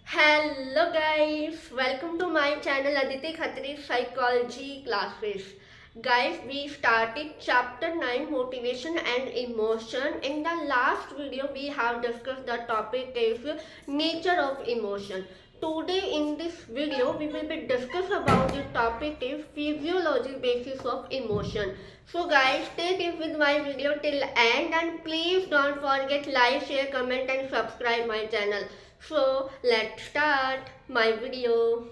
Hello guys, welcome to my channel Aditi Khatri Psychology Classes. Guys, we started chapter 9 motivation and emotion. In the last video we have discussed the topic is nature of emotion. Today in this video we will be discuss about the topic is physiology basis of emotion. So guys, stay tuned with my video till end and please don't forget like, share, comment and subscribe my channel. So let's start my video.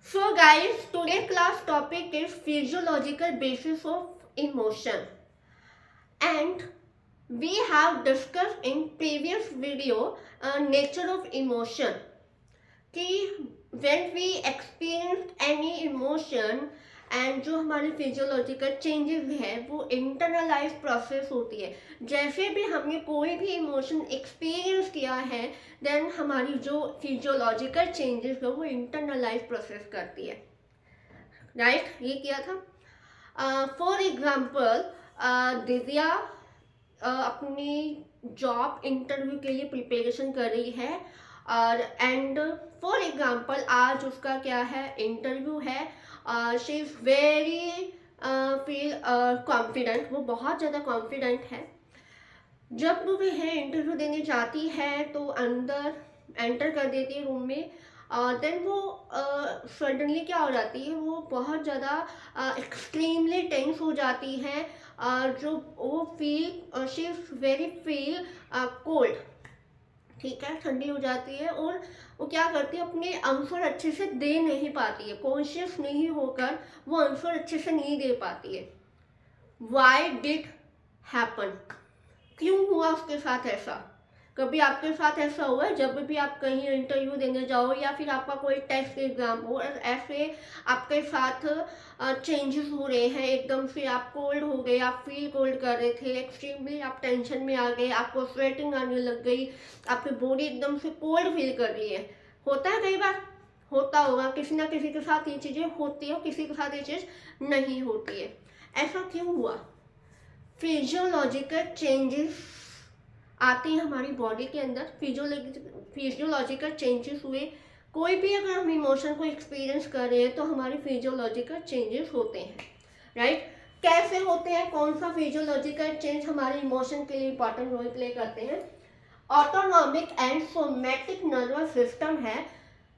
So guys, today's class topic is physiological basis of emotion, and we have discussed in previous video nature of emotion कि when we experience any emotion and जो हमारे physiological changes है वो internalise process होती है. जैसे भी हमने कोई भी इमोशन एक्सपीरियंस किया है देन हमारी जो फिजियोलॉजिकल चेंजेस है वो इंटरनलाइज प्रोसेस करती है. राइट ये किया था. फॉर एग्जांपल दिव्या अपनी जॉब इंटरव्यू के लिए प्रिपरेशन कर रही है और एंड फॉर एग्जांपल आज उसका क्या है इंटरव्यू है. She is very feel confident, वो बहुत ज़्यादा कॉन्फिडेंट है. जब वो है इंटरव्यू देने जाती है तो अंदर एंटर कर देती है रूम में. देन वो सडनली क्या हो जाती है, वो बहुत ज़्यादा एक्सट्रीमली टेंस हो जाती है. जो वो feel she is very feel cold. ठीक है, ठंडी हो जाती है और वो क्या करती है अपने आंसर अच्छे से दे नहीं पाती है. कॉन्शियस नहीं होकर वो आंसर अच्छे से नहीं दे पाती है. वाई डिड हैपन, क्यों हुआ उसके साथ ऐसा. कभी आपके साथ ऐसा हुआ है जब भी आप कहीं इंटरव्यू देने जाओ या फिर आपका कोई टेस्ट एग्जाम हो ऐसे आपके साथ चेंजेस हो रहे हैं, एकदम से आप कोल्ड हो गए, आप फील कोल्ड कर रहे थे, एक्सट्रीमली आप टेंशन में आ गए, आपको स्वेटिंग आने लग गई, आपकी बॉडी एकदम से कोल्ड फील कर रही है. होता है कई बार, होता होगा किसी ना किसी के साथ ये चीज़ें होती है, किसी के साथ ये चीज़ नहीं होती है. ऐसा क्यों हुआ. फिजियोलॉजिकल चेंजेस आती है हमारी बॉडी के अंदर. फिजियोलॉजिकल चेंजेस हुए, कोई भी अगर हम इमोशन को एक्सपीरियंस कर रहे हैं तो हमारे फिजियोलॉजिकल चेंजेस होते हैं. राइट कैसे होते हैं, कौन सा फिजियोलॉजिकल चेंज हमारे इमोशन के लिए इंपॉर्टेंट रोल प्ले करते हैं. Autonomic and somatic nervous system है,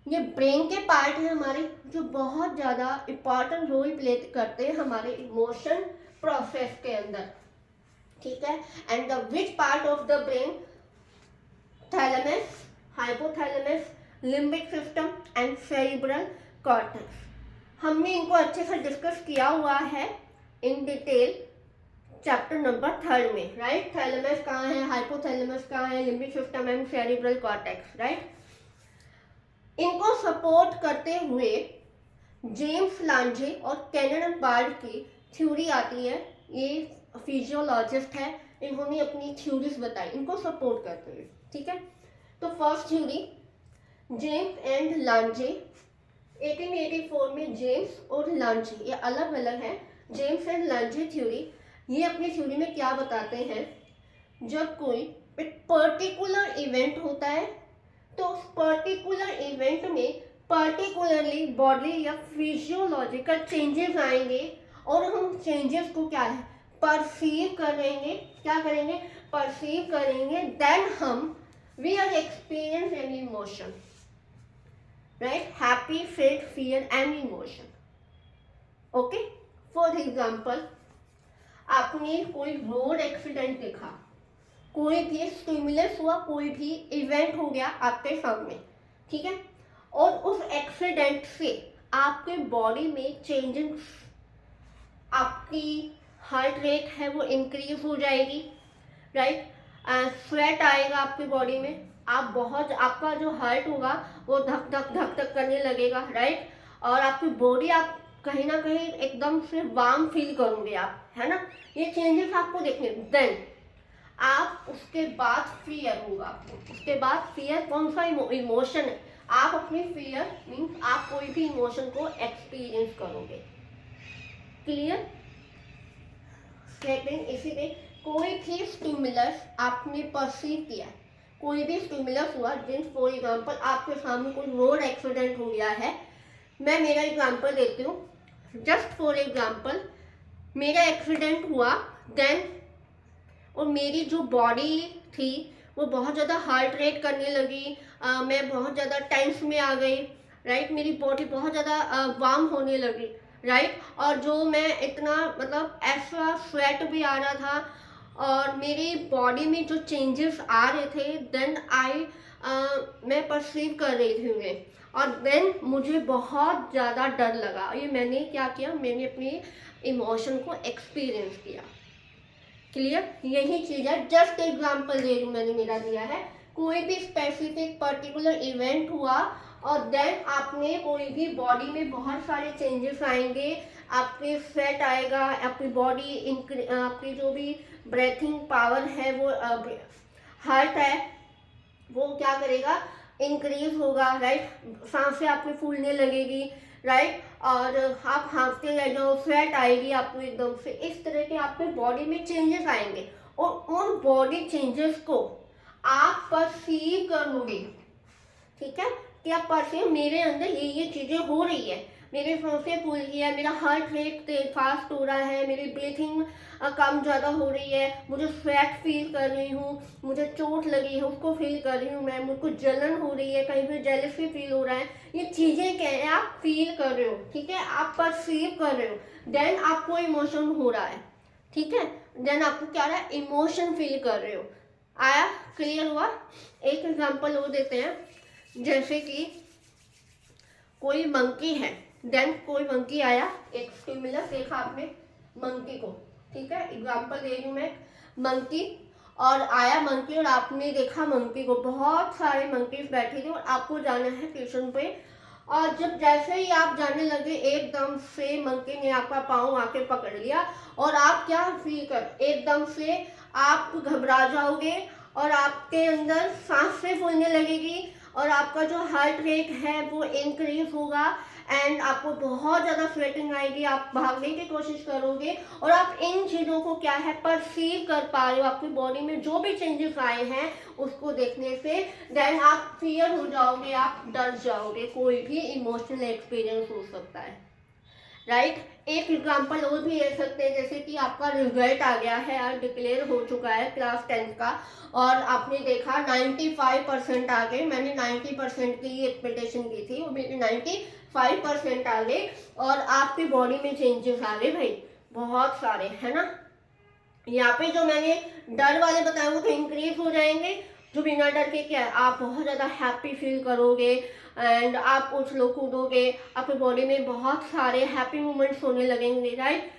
ये ब्रेन के पार्ट है हमारे जो बहुत ज़्यादा इंपॉर्टेंट रोल प्ले करते हैं हमारे इमोशन प्रोसेस के अंदर. ठीक है, and the which part of the brain, thalamus, hypothalamus, limbic system and cerebral cortex. हमने इनको अच्छे से डिस्कस किया हुआ है इन डिटेल चैप्टर नंबर 3 में. राइट थैलेमस कहाँ है, हाइपोथैलेमस कहाँ है, limbic system and cerebral cortex. Right इनको सपोर्ट करते हुए जेम्स लांजे और कैनन बार्ड की थ्योरी आती है. ये फिजियोलॉजिस्ट है, इन्होंने अपनी थ्योरीज बताई इनको सपोर्ट करते हुए. ठीक है, तो फर्स्ट थ्योरी जेम्स एंड लांजे 1884 में. जेम्स और लांजे ये अलग अलग है. जेम्स एंड लांजे थ्योरी, ये अपनी थ्योरी में क्या बताते हैं, जब कोई एक पर्टिकुलर इवेंट होता है तो उस पर्टिकुलर इवेंट में पर्टिकुलरली बॉडी या फिजियोलॉजिकल चेंजेस आएंगे और हम चेंजेस को क्या है परसीव करेंगे. क्या करेंगे, परसीव करेंगे. देन हम we are experience an emotion. Right happy, sad, fear and emotion. Okay, for example आपने कोई रोड एक्सीडेंट देखा, कोई भी स्टिमुलस हुआ, कोई भी इवेंट हो गया आपके सामने. ठीक है, और उस एक्सीडेंट से आपके बॉडी में चेंजेस, आपकी हार्ट रेट है वो इंक्रीज हो जाएगी. राइट स्वेट आएगा आपकी बॉडी में, आप बहुत आपका जो हार्ट होगा वो धक धक धक धक करने लगेगा. राइट और आपकी बॉडी आप कहीं ना कहीं एकदम से वार्म फील करोगे आप, है ना. ये चेंजेस आपको देखने. देन आप उसके बाद फियर होगा आपको. उसके बाद फियर कौन सा इमोशन है, आप अपनी फियर मीन्स आप कोई भी इमोशन को एक्सपीरियंस करोगे. क्लियर. सेकंड इसी में कोई भी स्टिमुलस आपने परसीव किया, कोई भी स्टिमुलस हुआ, जिन फॉर एग्जाम्पल आपके सामने कोई रोड एक्सीडेंट हो गया है, मैं मेरा एग्जाम्पल देती हूँ, जस्ट फॉर एग्जाम्पल मेरा एक्सीडेंट हुआ, देन और मेरी जो बॉडी थी वो बहुत ज़्यादा हार्ट रेट करने लगी, मैं बहुत ज़्यादा टेंस में आ गई, राइट, मेरी बॉडी बहुत ज़्यादा वार्म होने लगी, राइट, और जो मैं इतना मतलब ऐसा स्वेट भी आ रहा था और मेरी बॉडी में जो चेंजेस आ रहे थे, देन मैं परसीव कर रही थी उन्हें, और देन मुझे बहुत ज़्यादा डर लगा। ये मैंने क्या किया, मैंने अपनी इमोशन को एक्सपीरियंस किया। क्लियर, यही चीज़ है, जस्ट एग्जाम्पल दे रही हूँ मैंने, मेरा दिया है, कोई भी स्पेसिफिक पर्टिकुलर इवेंट हुआ और देन आपने कोई भी बॉडी में बहुत सारे चेंजेस आएंगे, आपके स्वेट आएगा, आपकी बॉडी आपकी जो भी ब्रेथिंग पावर है वो हार्ट है वो क्या करेगा, इंक्रीज होगा, राइट, सांसें आपकी फूलने लगेगी, राइट, और आप हाँफते रह जाओ, स्वेट आएगी आपको एकदम से, इस तरह के आपके बॉडी में चेंजेस आएंगे और उन बॉडी चेंजेस को आप परसीव करोगे। ठीक है, कि आप परसीव, मेरे अंदर ये चीज़ें हो रही है, मेरी सांसें फूल रही है, मेरा हार्ट रेट फास्ट हो रहा है, मेरी ब्रीथिंग कम ज़्यादा हो रही है, मुझे स्वेट फील कर रही हूँ, मुझे चोट लगी है उसको फील कर रही हूँ मैं, मुझको जलन हो रही है, कहीं पे जेलसी फील हो रहा है, ये चीज़ें क्या है, आप फील कर रहे हो, ठीक है, आप परसीव कर रहे हो, देन आपको इमोशन हो रहा है, ठीक है, देन आपको क्या रहा है, इमोशन फील कर रहे हो। आया, क्लियर हुआ? एक एग्जाम्पल और देते हैं, जैसे कि कोई मंकी है, देन कोई मंकी आया, एक स्टिमुलस देखा आपने मंकी को, ठीक है, एग्जाम्पल दे रही हूँ मैं, मंकी, और आया मंकी और आपने देखा मंकी को, बहुत सारे मंकीज बैठे थे और आपको जाना है स्टेशन पे, और जब जैसे ही आप जाने लगे एकदम से मंकी ने आपका पाँव आके पकड़ लिया और आप क्या फील कर, एकदम से आप घबरा जाओगे और आपके अंदर सांसें फूलने लगेगी और आपका जो हार्ट रेट है वो इंक्रीज होगा एंड आपको बहुत ज़्यादा स्वेटिंग आएगी, आप भागने की कोशिश करोगे और आप इन चीज़ों को क्या है, परसीव कर पा रहे हो, आपकी बॉडी में जो भी चेंजेस आए हैं उसको देखने से, देन आप फियर हो जाओगे, आप डर जाओगे, कोई भी इमोशनल एक्सपीरियंस हो सकता है, राइट। एक एग्जाम्पल और भी ले सकते हैं, जैसे कि आपका रिजल्ट आ गया है और डिक्लेयर हो चुका है क्लास 10th का और आपने देखा 95% आ गए, मैंने 90% की एक्सपेक्टेशन की थी और मेरे 95% आ गए और आपकी बॉडी में चेंजेस आ गए भाई, बहुत सारे, है ना। यहाँ पे जो मैंने डर वाले बताए वो तो इंक्रीज हो जाएंगे, जो बिना डर के क्या है, आप बहुत ज़्यादा हैप्पी फील करोगे एंड आप उछलो कूदोगे, आपकी बॉडी में बहुत सारे हैप्पी मोमेंट्स होने लगेंगे, राइट।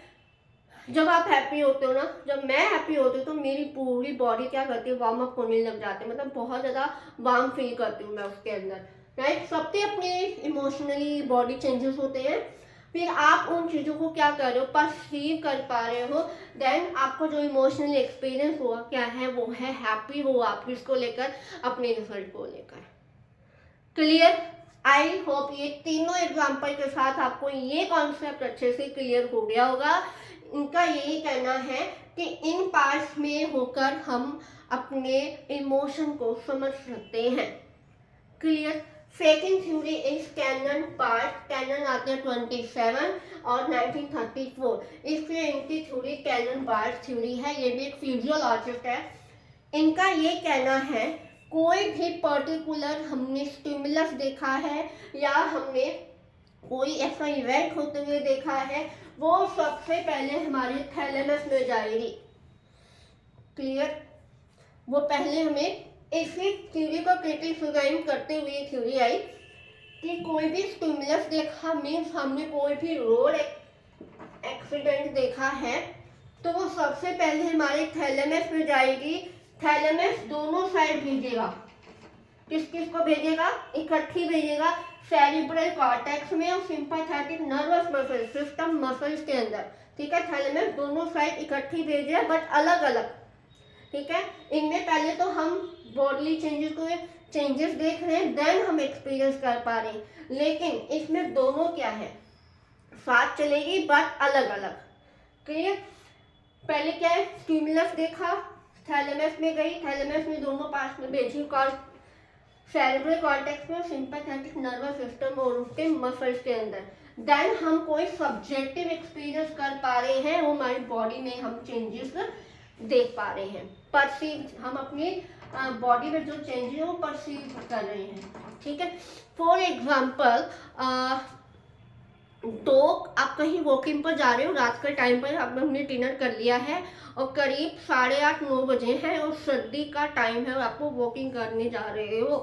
जब आप हैप्पी होते हो ना, जब मैं हैप्पी होती हूँ तो मेरी पूरी बॉडी क्या करती है, वार्म अप होने लग जाती है, मतलब बहुत ज़्यादा वार्म फील करती हूँ मैं उसके अंदर, राइट। सबके अपने इमोशनली बॉडी चेंजेस होते हैं, फिर आप उन चीज़ों को क्या कर रहे हो, परसीव कर पा रहे हो, देन आपको जो इमोशनल एक्सपीरियंस हुआ क्या है, वो है हैप्पी हो आप इसको लेकर, अपने रिजल्ट को लेकर। क्लियर? आई होप ये तीनों एग्जाम्पल के साथ आपको ये कॉन्सेप्ट अच्छे से क्लियर हो गया होगा। इनका यही कहना है कि इन पार्ट्स में होकर हम अपने इमोशन को समझ सकते हैं। Clear? Second theory is Cannon Bard, Cannon आते हैं 27 और 1934, इसलिए इनकी थ्योरी कैनन पार्ट थ्योरी है, ये भी एक फिजियोलॉजिस्ट है। इनका ये कहना है कोई भी पर्टिकुलर हमने स्टिमुलस देखा है या हमने कोई ऐसा इवेंट होते हुए देखा है, वो सबसे पहले हमारे थैलेमस में जाएगी। क्लियर? वो पहले हमें इसी थ्योरी को क्रिटिसाइज करते हुए थ्योरी आई कि कोई भी स्टिमुलस देखा मीन्स हमने कोई भी रोड एक्सीडेंट देखा है तो वो सबसे पहले हमारे थैलेमस में जाएगी। थैलेमस दोनों साइड भेजेगा, किस किस को भेजेगा, इकट्ठी भेजेगा, सेरिब्रल कॉर्टेक्स में और sympathetic nervous muscle system muscles के अंदर, ठीक है। थैलेमस दोनों साइड इकट्ठी भेजे बट अलग अलग, ठीक है। इनमें पहले तो हम बॉडली चेंजेस देख रहे हैं, देन हम एक्सपीरियंस कर पा रहे हैं, लेकिन इसमें दोनों क्या है, साथ चलेगी बट अलग अलग। क्लियर? पहले क्या है, स्टिमुलस देखा, थैलेमस में गई, थैलेमस में दोनों पास में भेजी सेरेब्रल कॉर्टेक्स में, सिंपैथेटिक नर्वस सिस्टम और उसके मसल्स के अंदर। देन हम कोई सब्जेक्टिव एक्सपीरियंस कर पा रहे हैं, वो हमारी बॉडी में हम चेंजेस देख पा रहे हैं, परसीव, हम अपनी बॉडी में जो चेंजेस है वो परसीव कर रहे हैं, ठीक है। फॉर एग्जाम्पल, तो आप कहीं वॉकिंग पर जा रहे हो, रात के टाइम पर आपने डिनर कर लिया है और करीब 8:30-9 बजे हैं और सर्दी का टाइम है और आपको वॉकिंग करने जा रहे हो,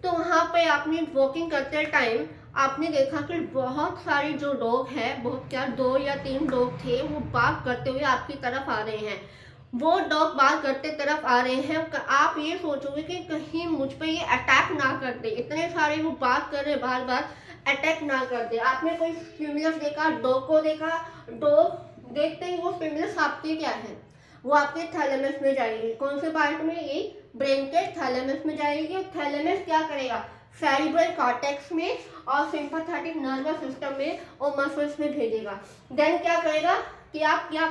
तो वहाँ पे आपने वॉकिंग करते टाइम आपने देखा कि बहुत सारी जो डॉग है, बहुत क्या 2 या 3 डॉग थे, वो बाग करते हुए आपकी तरफ आ रहे हैं। वो डॉग बाग करते तरफ आ रहे हैं, आप ये सोचोगे कि कहीं मुझ पे ये अटैक ना कर दे, इतने सारे वो बाग कर रहे बार बार, अटैक ना कर दे। आपने कोई स्टिमुलस देखा, डॉग को देखा, डॉग देखते ही वो स्टिमुलस आपके क्या है, वो आपके थैलेमस में जाएगी। कौन से पार्ट में, ये ब्रेन के थैलेमस में जाएगी। थैलेमस क्या करेगा, सेरेब्रल कॉर्टेक्स में और सिंपैथेटिक नर्वस सिस्टम में और मसल्स में भेजेगा। देन क्या करेगा कि आप क्या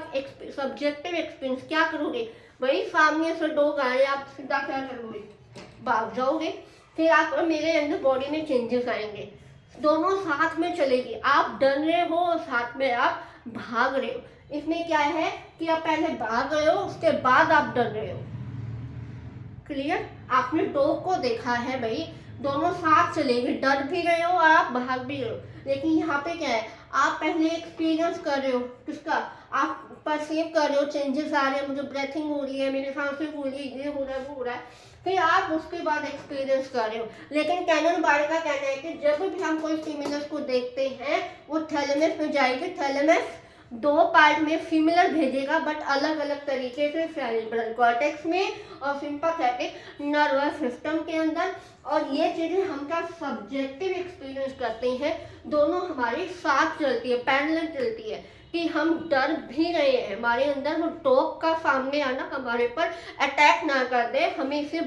सब्जेक्टिव एक्सपीरियंस क्या करोगे, वही सामने से डॉग आए, आप सीधा क्या करोगे, भाग जाओगे। फिर आप और मेरे अंदर बॉडी में चेंजेस आएंगे, दोनों साथ में चलेगी, आप डर रहे हो और साथ में आप भाग रहे हो। इसमें क्या है कि आप पहले भाग रहे हो, उसके बाद आप डर रहे हो। क्लियर, आपने डॉग को देखा है भाई, दोनों साथ चलेंगे, डर भी रहे हो और आप भाग भी रहे हो। लेकिन यहाँ पे क्या है, आप पहले एक्सपीरियंस कर रहे हो किसका, आप परसीव कर रहे हो, चेंजेस आ रहे हैं, मुझे ब्रेथिंग हो रही है, मेरी सांसें हो रही है, ये हो रहा है, वो हो रहा है, फिर आप उसके बाद एक्सपीरियंस कर रहे हो। लेकिन कैनन बार्ड का कहना है कि जब भी हम कोई स्टिमुलस को देखते हैं, वो थैलेमस में जाएगी, थैलेमस 2 पार्ट में सिमिलर भेजेगा बट अलग अलग तरीके से, सेरेब्रल कॉर्टेक्स में और सिंपैथेटिक नर्वस सिस्टम के अंदर। और ये चीजें हम क्या सब्जेक्टिव एक्सपीरियंस करते हैं, दोनों हमारी साथ चलती है, पैरेलल चलती है, कि हम डर भी रहे हैं, हमारे अंदर वो डॉग का सामने आना हमारे पर अटैक ना कर दे, हमें इसे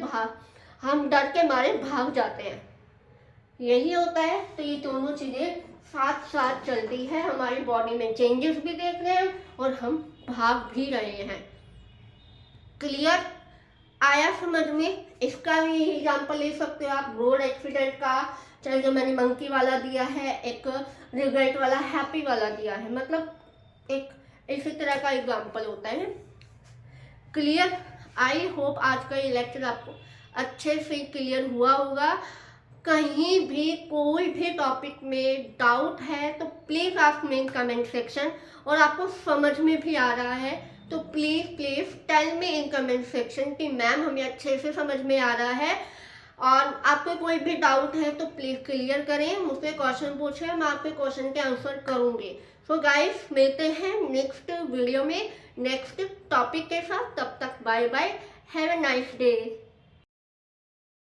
हम डर के मारे भाग जाते हैं, यही होता है। तो ये दोनों चीजें साथ साथ चलती है, हमारी बॉडी में चेंजेस भी देख रहे हैं और हम भाग भी रहे हैं। क्लियर, आया समझ में। इसका भी एग्जाम्पल ले सकते हो आप, रोड एक्सीडेंट का, चाहे जो मैंने मंकी वाला दिया है, एक रिग्रेट वाला, हैप्पी वाला दिया है, मतलब एक इसी तरह का एग्जाम्पल होता है। क्लियर, आई होप आज का ये लेक्चर आपको अच्छे से क्लियर हुआ होगा। कहीं भी कोई भी टॉपिक में डाउट है तो please ask me in comment section, और आपको समझ में भी आ रहा है तो please tell me in comment section कि मैम हमें अच्छे से समझ में आ रहा है। और आपको कोई भी डाउट है तो प्लीज़ क्लियर करें, मुझसे क्वेश्चन पूछें, मैं आपके क्वेश्चन के आंसर करूँगी। सो गाइस, मिलते हैं नेक्स्ट वीडियो में नेक्स्ट टॉपिक के साथ, तब तक bye bye, have a nice day.